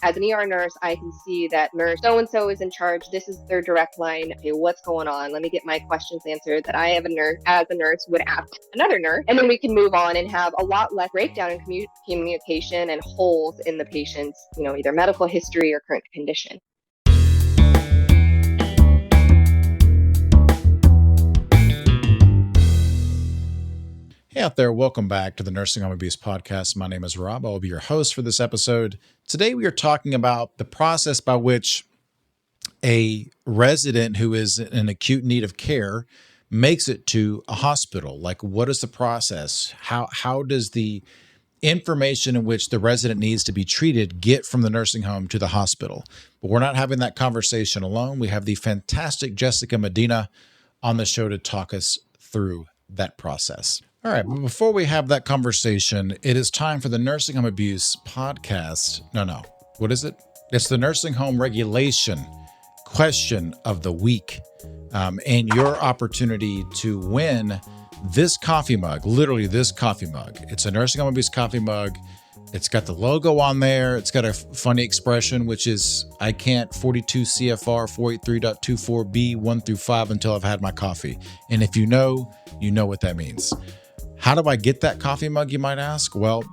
As an ER nurse, I can see that nurse so-and-so is in charge. This is their direct line. Okay, what's going on? Let me get my questions answered that I have as a nurse would ask another nurse. And then we can move on and have a lot less breakdown in communication and holes in the patient's, either medical history or current condition. Hey out there, welcome back to the Nursing Home Abuse Podcast. My name is Rob. I will be your host for this episode. Today we are talking about the process by which a resident who is in acute need of care makes it to a hospital. Like, what is the process? How does the information in which the resident needs to be treated get from the nursing home to the hospital? But we're not having that conversation alone. We have the fantastic Jessica Medina on the show to talk us through that process. All right, but before we have that conversation, it is time for the Nursing Home Abuse Podcast. No. What is it? It's the Nursing Home Regulation Question of the Week, and your opportunity to win this coffee mug, literally this coffee mug. It's a Nursing Home Abuse coffee mug. It's got the logo on there. It's got a funny expression, which is, I can't 42 CFR 483.24B 1 through 5 until I've had my coffee. And if you know what that means. How do I get that coffee mug, you might ask? Well,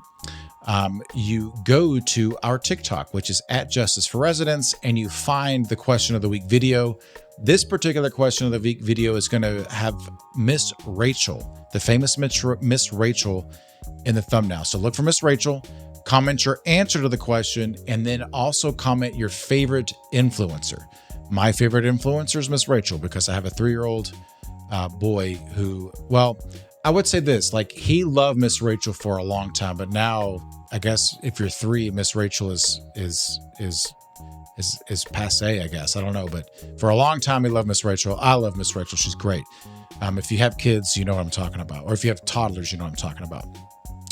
you go to our TikTok, which is at Justice for Residents, and you find the Question of the Week video. This particular Question of the Week video is going to have Miss Rachel, the famous Miss Rachel, in the thumbnail. So look for Miss Rachel, comment your answer to the question, and then also comment your favorite influencer. My favorite influencer is Miss Rachel because I have a 3-year-old boy who, well, I would say this, like, he loved Miss Rachel for a long time, but now I guess if you're 3, Miss Rachel is passe, I guess. I don't know, but for a long time he loved Miss Rachel. I love Miss Rachel. She's great. If you have kids, you know what I'm talking about, or if you have toddlers, you know what I'm talking about.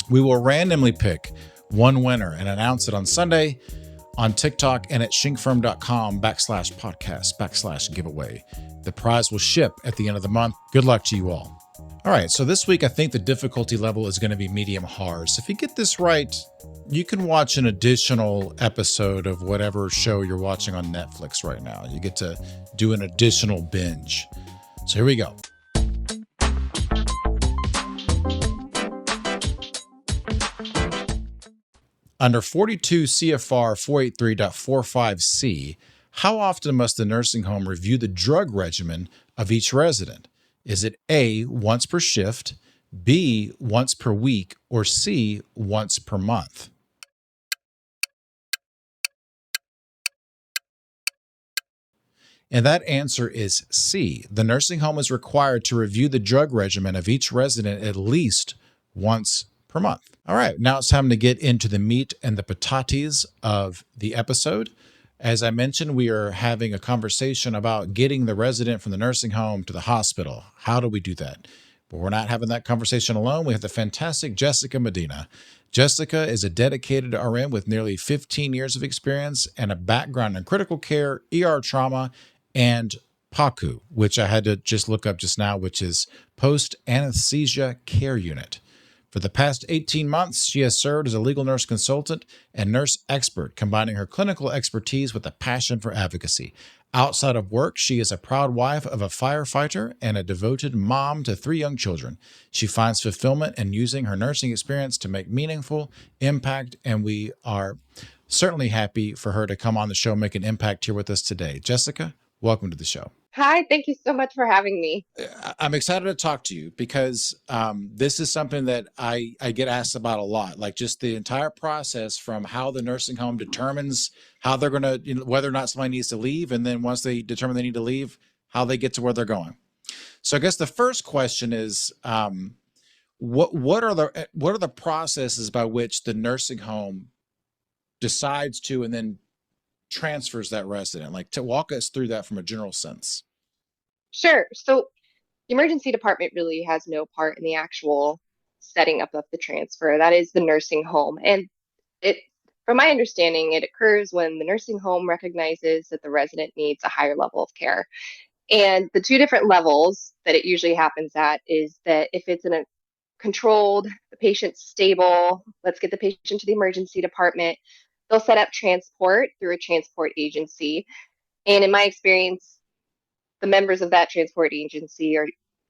We will randomly pick one winner and announce it on Sunday on TikTok and at shinkfirm.com/podcast/giveaway. The prize will ship at the end of the month. Good luck to you all. All right, so this week I think the difficulty level is going to be medium hard. So if you get this right, you can watch an additional episode of whatever show you're watching on Netflix right now. You get to do an additional binge. So here we go. Under 42 CFR 483.45C, how often must the nursing home review the drug regimen of each resident? Is it A, once per shift, B, once per week, or C, once per month? And that answer is C. The nursing home is required to review the drug regimen of each resident at least once per month. All right, now it's time to get into the meat and the patates of the episode. As I mentioned, we are having a conversation about getting the resident from the nursing home to the hospital. How do we do that? But we're not having that conversation alone. We have the fantastic Jessica Medina. Jessica is a dedicated RN with nearly 15 years of experience and a background in critical care, ER trauma, and PACU, which I had to just look up just now, which is post-anesthesia care unit. For the past 18 months, she has served as a legal nurse consultant and nurse expert, combining her clinical expertise with a passion for advocacy. Outside of work, she is a proud wife of a firefighter and a devoted mom to 3 young children. She finds fulfillment in using her nursing experience to make meaningful impact, and we are certainly happy for her to come on the show, make an impact here with us today. Jessica, welcome to the show. Hi, thank you so much for having me. I'm excited to talk to you because this is something that I get asked about a lot, like just the entire process from how the nursing home determines how they're going to, whether or not somebody needs to leave. And then once they determine they need to leave, how they get to where they're going. So I guess the first question is, what are the processes by which the nursing home decides to and then transfers that resident? Like, to walk us through that from a general sense. Sure. So the emergency department really has no part in the actual setting up of the transfer. That is the nursing home. And from my understanding, it occurs when the nursing home recognizes that the resident needs a higher level of care. And the 2 different levels that it usually happens at is that if it's in a controlled, the patient's stable, let's get the patient to the emergency department. They'll set up transport through a transport agency. And in my experience, the members of that transport agency are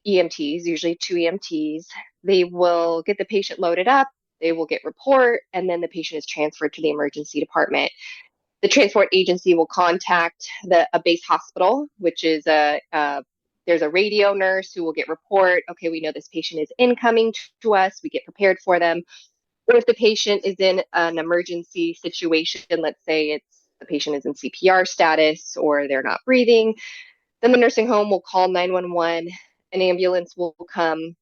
EMTs, usually two EMTs. They will get the patient loaded up, they will get report, and then the patient is transferred to the emergency department. The transport agency will contact a base hospital, which is there's a radio nurse who will get report. Okay, we know this patient is incoming to us. We get prepared for them. Or if the patient is in an emergency situation, let's say the patient is in CPR status or they're not breathing, then the nursing home will call 911. An ambulance will come.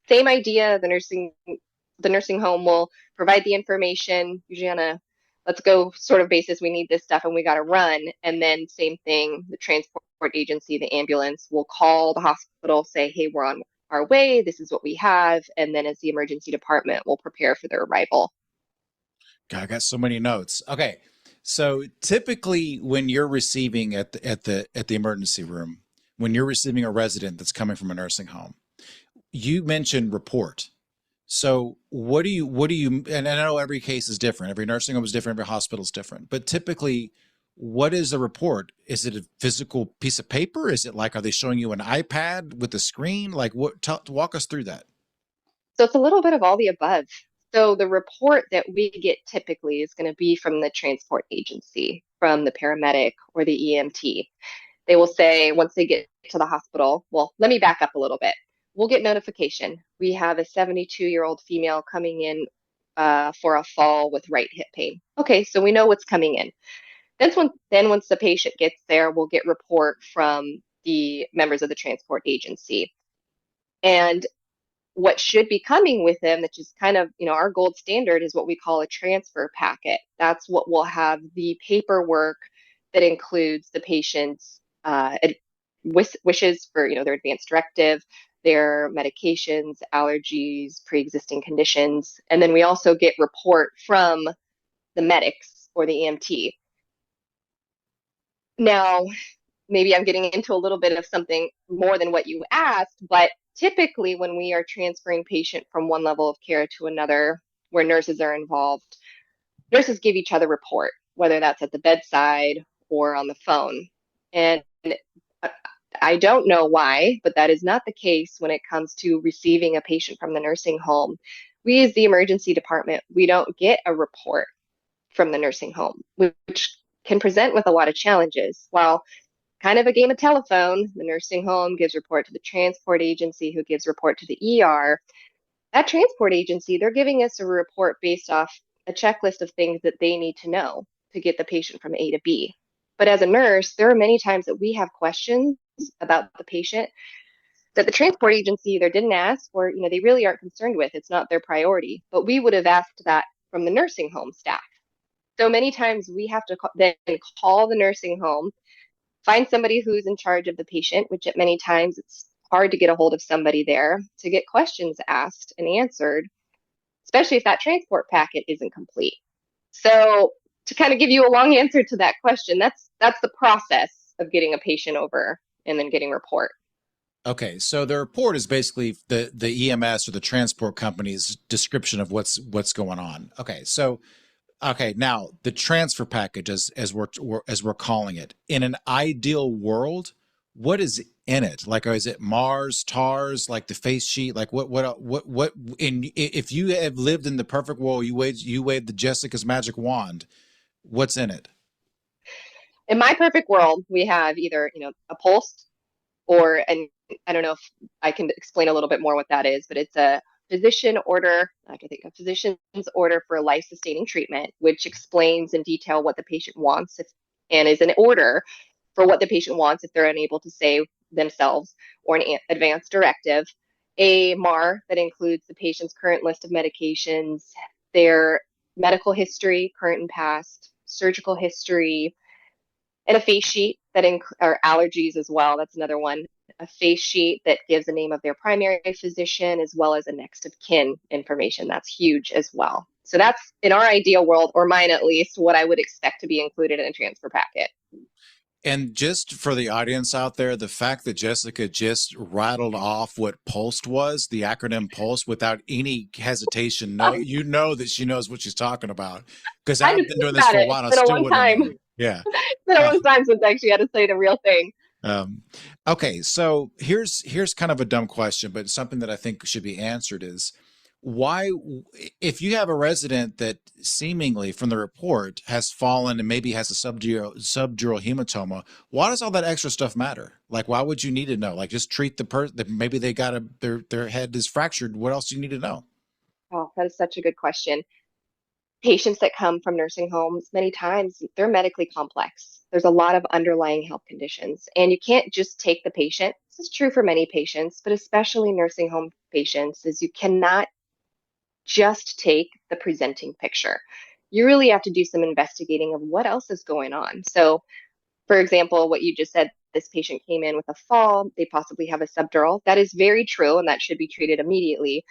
Same idea. The nursing home will provide the information, usually on a let's go sort of basis. We need this stuff and we got to run. And then same thing, the transport agency, the ambulance will call the hospital, say, hey, we're on our way. This is what we have. And then as the emergency department will prepare for their arrival. God, I got so many notes. Okay. So typically when you're receiving at the emergency room, when you're receiving a resident that's coming from a nursing home, you mentioned report. So what do you and I know every case is different. Every nursing home is different, every hospital is different. But typically, what is a report? Is it a physical piece of paper? Is it like, are they showing you an iPad with a screen? Like walk us through that. So it's a little bit of all the above. So the report that we get typically is going to be from the transport agency, from the paramedic or the EMT. They will say once they get to the hospital, well, let me back up a little bit. We'll get notification. We have a 72-year-old female coming in for a fall with right hip pain. Okay, so we know what's coming in. Then once the patient gets there, we'll get report from the members of the transport agency. And what should be coming with them, which is kind of, our gold standard, is what we call a transfer packet. That's what will have the paperwork that includes the patient's wishes for, their advance directive, their medications, allergies, pre-existing conditions. And then we also get report from the medics or the EMT. Now, maybe I'm getting into a little bit of something more than what you asked, but typically when we are transferring patient from one level of care to another where nurses are involved, nurses give each other report, whether that's at the bedside or on the phone. And I don't know why, but that is not the case when it comes to receiving a patient from the nursing home. We, as the emergency department, we don't get a report from the nursing home, which can present with a lot of challenges. While kind of a game of telephone, the nursing home gives report to the transport agency, who gives report to the ER. That transport agency, they're giving us a report based off a checklist of things that they need to know to get the patient from A to B. But as a nurse, there are many times that we have questions about the patient that the transport agency either didn't ask or they really aren't concerned with. It's not their priority. But we would have asked that from the nursing home staff. So many times we have to then call the nursing home, find somebody who's in charge of the patient, which at many times it's hard to get a hold of somebody there to get questions asked and answered, especially if that transport packet isn't complete. So to kind of give you a long answer to that question, that's the process of getting a patient over and then getting report. Okay, so the report is basically the EMS or the transport company's description of what's going on. Okay, now the transfer package, as we're calling it, in an ideal world, what is in it? Like, is it Mars, TARS, like the face sheet? Like, what? If you have lived in the perfect world, you waved the Jessica's magic wand. What's in it? In my perfect world, we have either, a pulse and I don't know if I can explain a little bit more what that is, but it's a a physician's order for a life-sustaining treatment, which explains in detail what the patient wants and is an order for what the patient wants if they're unable to say themselves, or an advance directive. A MAR that includes the patient's current list of medications, their medical history, current and past, surgical history, and a face sheet or allergies as well. That's another one. A face sheet that gives the name of their primary physician as well as a next of kin information. That's huge as well. So that's in our ideal world, or mine at least, what I would expect to be included in a transfer packet. And just for the audience out there, the fact that Jessica just rattled off what PULSE was, the acronym PULSE, without any hesitation, no, you know that she knows what she's talking about. Because I I've just been think doing this about for a it. while, and It's I been a still long wouldn't have time. known. Yeah. It's been a Uh, long time since I actually had to say the real thing. um, okay, so here's kind of a dumb question, but something that I think should be answered is why, if you have a resident that seemingly from the report has fallen and maybe has a subdural hematoma, why does all that extra stuff matter? Like, why would you need to know? Like, just treat the person that maybe they got their head is fractured. What else do you need to know? Oh, that is such a good question. Patients that come from nursing homes, many times they're medically complex. There's a lot of underlying health conditions, and you can't just take the patient. This is true for many patients, but especially nursing home patients, is you cannot just take the presenting picture. You really have to do some investigating of what else is going on. So, for example, what you just said, this patient came in with a fall, they possibly have a subdural. That is very true, and that should be treated immediately.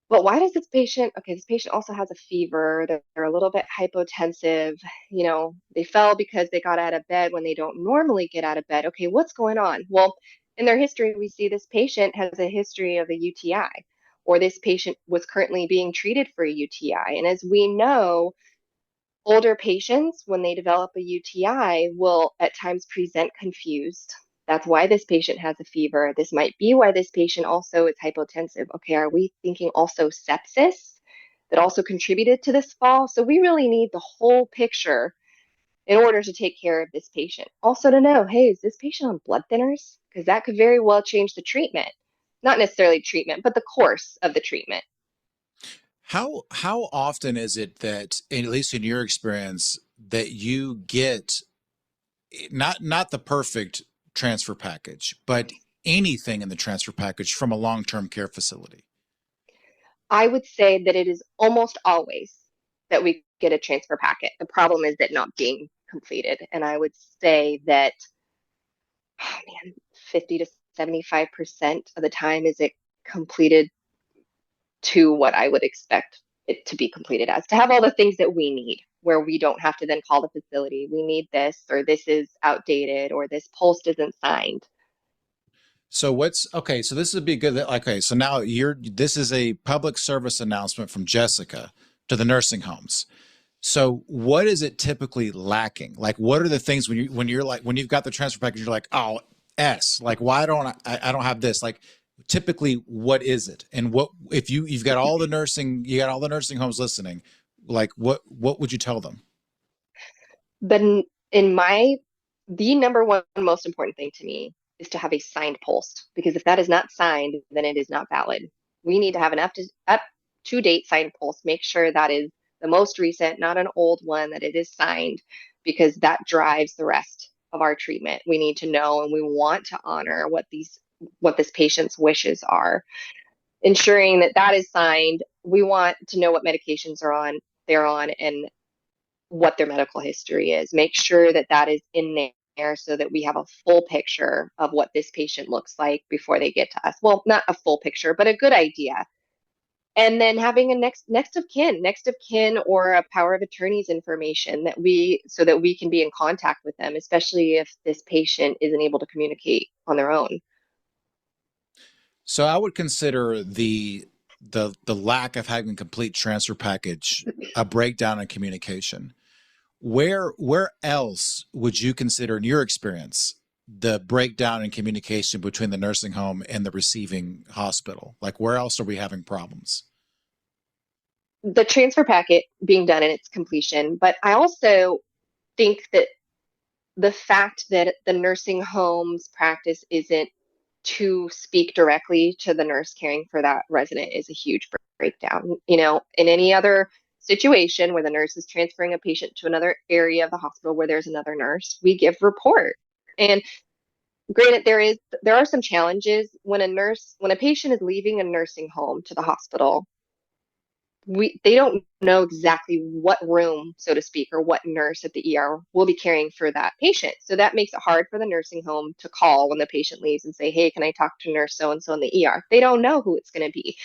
But why does this patient, okay, this patient also has a fever, they're a little bit hypotensive, they fell because they got out of bed when they don't normally get out of bed. Okay, what's going on? Well, in their history, we see this patient has a history of a UTI, or this patient was currently being treated for a UTI. And as we know, older patients, when they develop a UTI, will at times present confused. That's why this patient has a fever. This might be why this patient also is hypotensive. Okay, are we thinking also sepsis that also contributed to this fall? So we really need the whole picture in order to take care of this patient. Also to know, hey, is this patient on blood thinners? Because that could very well change the treatment. Not necessarily treatment, but the course of the treatment. How often is it that, at least in your experience, that you get not the perfect transfer package, but anything in the transfer package from a long-term care facility? I would say that it is almost always that we get a transfer packet. The problem is it not being completed. And I would say that, oh man, 50 to 75% of the time is it completed to what I would expect it to be completed as, to have all the things that we need, where we don't have to then call the facility, we need this, or this is outdated, or this post isn't signed. So what's okay? So this would be good. Okay, so now this is a public service announcement from Jessica to the nursing homes. So what is it typically lacking? Like, what are the things when you've got the transfer package, you're like, oh, S, like, why don't I don't have this? Like, typically, what is it? And what if you've got all the you got all the nursing homes listening? Like, what would you tell them? Then in my the number one most important thing to me is to have a signed post, because if that is not signed, then it is not valid. We need to have an up to date signed post. Make sure that is the most recent, not an old one, that it is signed, because that drives the rest of our treatment. We need to know and we want to honor what this patient's wishes are. Ensuring that that is signed, we want to know what medications they're on, and what their medical history is. Make sure that that is in there so that we have a full picture of what this patient looks like before they get to us. Well, not a full picture, but a good idea. And then having a next of kin or a power of attorney's information that so that we can be in contact with them, especially if this patient isn't able to communicate on their own. So I would consider the lack of having a complete transfer package a breakdown in communication. Where else would you consider, in your experience, the breakdown in communication between the nursing home and the receiving hospital? Like, where else are we having problems? The transfer packet being done in its completion, but I also think that the fact that the nursing home's practice isn't to speak directly to the nurse caring for that resident is a huge breakdown. In any other situation where the nurse is transferring a patient to another area of the hospital where there's another nurse, we give report. And granted, there are some challenges when a patient is leaving a nursing home to the hospital. They don't know exactly what room, so to speak, or what nurse at the ER will be caring for that patient. So that makes it hard for the nursing home to call when the patient leaves and say, "Hey, can I talk to nurse so and so in the ER?" They don't know who it's going to be.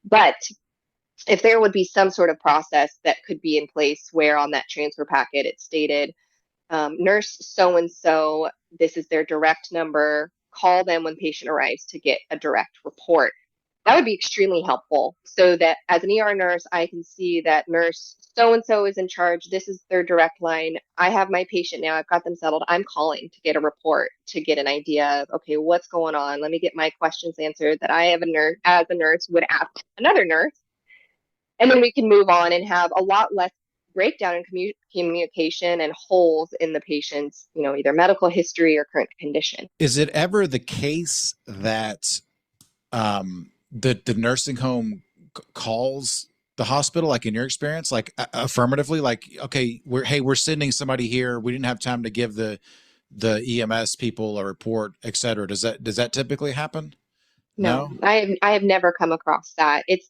But if there would be some sort of process that could be in place where on that transfer packet it stated, nurse so and so, this is their direct number. Call them when patient arrives to get a direct report. That would be extremely helpful so that as an ER nurse, I can see that nurse so and so is in charge. This is their direct line. I have my patient now. I've got them settled. I'm calling to get a report to get an idea of, okay, what's going on? Let me get my questions answered that I have a nurse as a nurse would ask another nurse. And then we can move on and have a lot less breakdown in communication and holes in the patient's, either medical history or current condition. Is it ever the case that the nursing home calls the hospital, like in your experience, like affirmatively, like, okay, we're sending somebody here. We didn't have time to give the EMS people a report, et cetera. Does that typically happen? No, No. I have never come across that. It's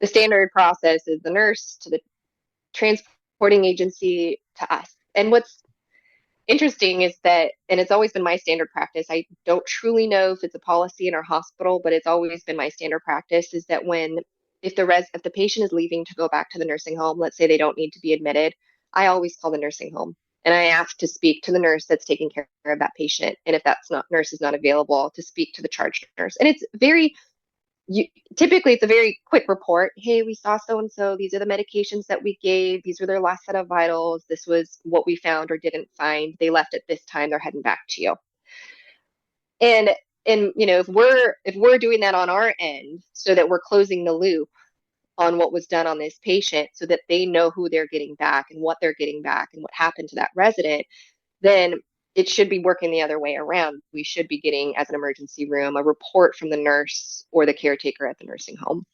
the standard process is the nurse to the transporting agency to us. And what's interesting is that, and it's always been my standard practice, I don't truly know if it's a policy in our hospital, but it's always been my standard practice is that if the patient is leaving to go back to the nursing home, let's say they don't need to be admitted, I always call the nursing home and I ask to speak to the nurse that's taking care of that patient. And if that's not nurse is not available, to speak to the charge nurse. And it's very you typically it's a very quick report. Hey, we saw so and so. These are the medications that we gave. These were their last set of vitals. This was what we found or didn't find. They left at this time. They're heading back to you. And if we're doing that on our end so that we're closing the loop on what was done on this patient so that they know who they're getting back and what they're getting back and what happened to that resident, then it should be working the other way around. We should be getting, as an emergency room, a report from the nurse or the caretaker at the nursing home.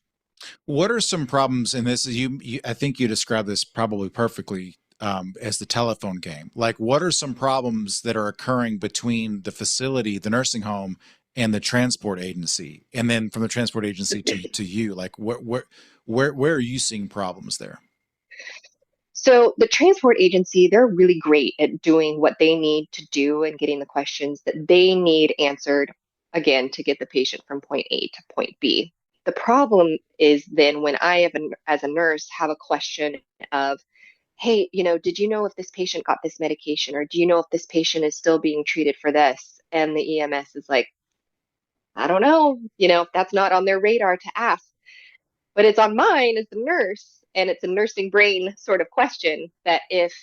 What are some problems in this? I think you described this probably perfectly, as the telephone game. Like, what are some problems that are occurring between the facility, the nursing home, and the transport agency, and then from the transport agency to you? Like, where are you seeing problems there? So the transport agency, they're really great at doing what they need to do and getting the questions that they need answered, again, to get the patient from point A to point B. The problem is then when as a nurse, have a question of, hey, did you know if this patient got this medication, or do you know if this patient is still being treated for this? And the EMS is like, I don't know, that's not on their radar to ask, but it's on mine as the nurse. And it's a nursing brain sort of question that if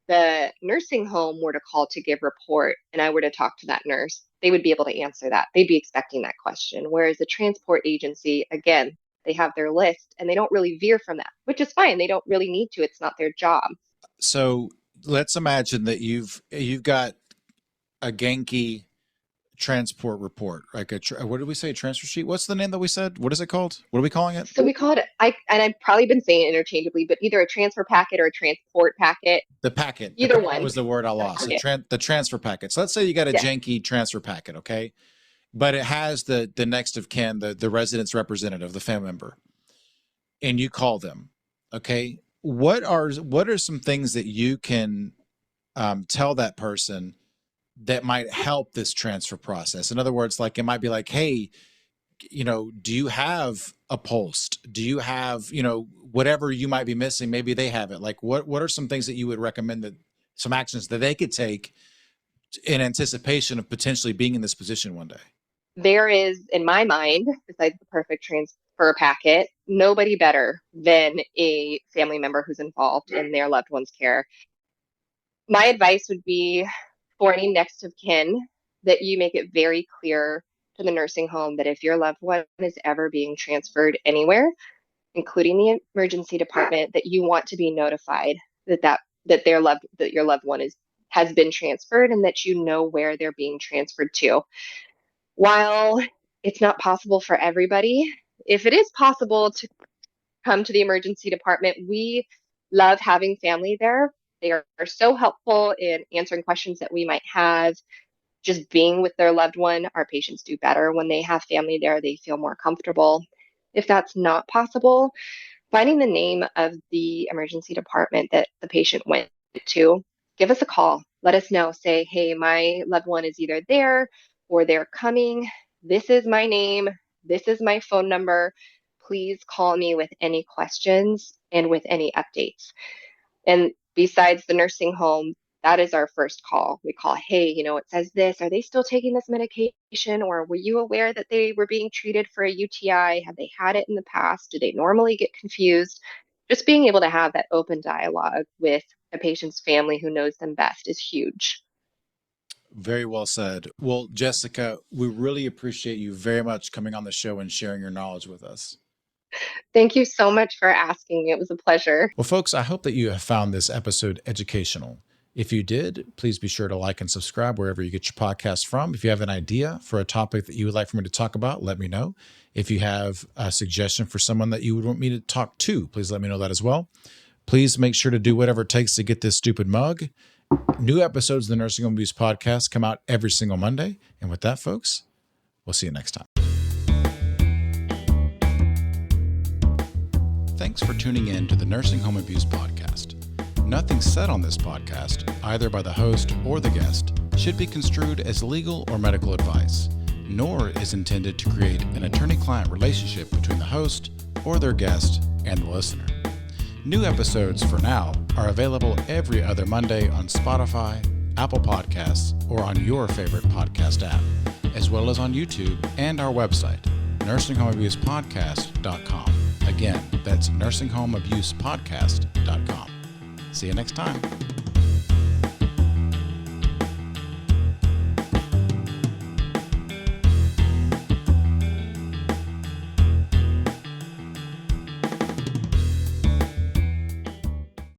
the nursing home were to call to give report and I were to talk to that nurse, they would be able to answer that. They'd be expecting that question. Whereas the transport agency, again, they have their list and they don't really veer from that, which is fine. They don't really need to. It's not their job. So let's imagine that you've got a Genki transport report, like what did we say? Transfer sheet? What's the name that we said? What is it called? What are we calling it? So we call it, and I've probably been saying it interchangeably, but either a transfer packet or a transport packet, The packet. The either packet one. was the word I A lost. packet. The transfer packet. So let's say you got a Yeah. janky transfer packet, okay? But it has the next of kin, the resident's representative, the family member, and you call them, okay? What are some things that you can tell that person that might help this transfer process? In other words, like it might be like, hey, do you have a pulse? Do you have, whatever you might be missing? Maybe they have it. Like, what are some things that you would recommend, that some actions that they could take in anticipation of potentially being in this position one day? There is, in my mind, besides the perfect transfer packet, nobody better than a family member who's involved in their loved one's care. My advice would be for any next of kin that you make it very clear to the nursing home that if your loved one is ever being transferred anywhere, including the emergency department, that you want to be notified that your loved one has been transferred and that you know where they're being transferred to. While it's not possible for everybody, if it is possible to come to the emergency department, we love having family there. They are so helpful in answering questions that we might have, just being with their loved one. Our patients do better when they have family there. They feel more comfortable. If that's not possible, finding the name of the emergency department that the patient went to, give us a call. Let us know. Say, hey, my loved one is either there or they're coming. This is my name. This is my phone number. Please call me with any questions and with any updates. And besides the nursing home, that is our first call. We call, hey, it says this. Are they still taking this medication? Or were you aware that they were being treated for a UTI? Have they had it in the past? Do they normally get confused? Just being able to have that open dialogue with a patient's family who knows them best is huge. Very well said. Well, Jessica, we really appreciate you very much coming on the show and sharing your knowledge with us. Thank you so much for asking. It was a pleasure. Well, folks, I hope that you have found this episode educational. If you did, please be sure to like and subscribe wherever you get your podcast from. If you have an idea for a topic that you would like for me to talk about, let me know. If you have a suggestion for someone that you would want me to talk to, please let me know that as well. Please make sure to do whatever it takes to get this stupid mug. New episodes of the Nursing Home Abuse Podcast come out every single Monday. And with that, folks, we'll see you next time. Thanks for tuning in to the Nursing Home Abuse Podcast. Nothing said on this podcast, either by the host or the guest, should be construed as legal or medical advice, nor is intended to create an attorney-client relationship between the host or their guest and the listener. New episodes, for now, are available every other Monday on Spotify, Apple Podcasts, or on your favorite podcast app, as well as on YouTube and our website, nursinghomeabusepodcast.com. Again, that's nursinghomeabusepodcast.com. See you next time.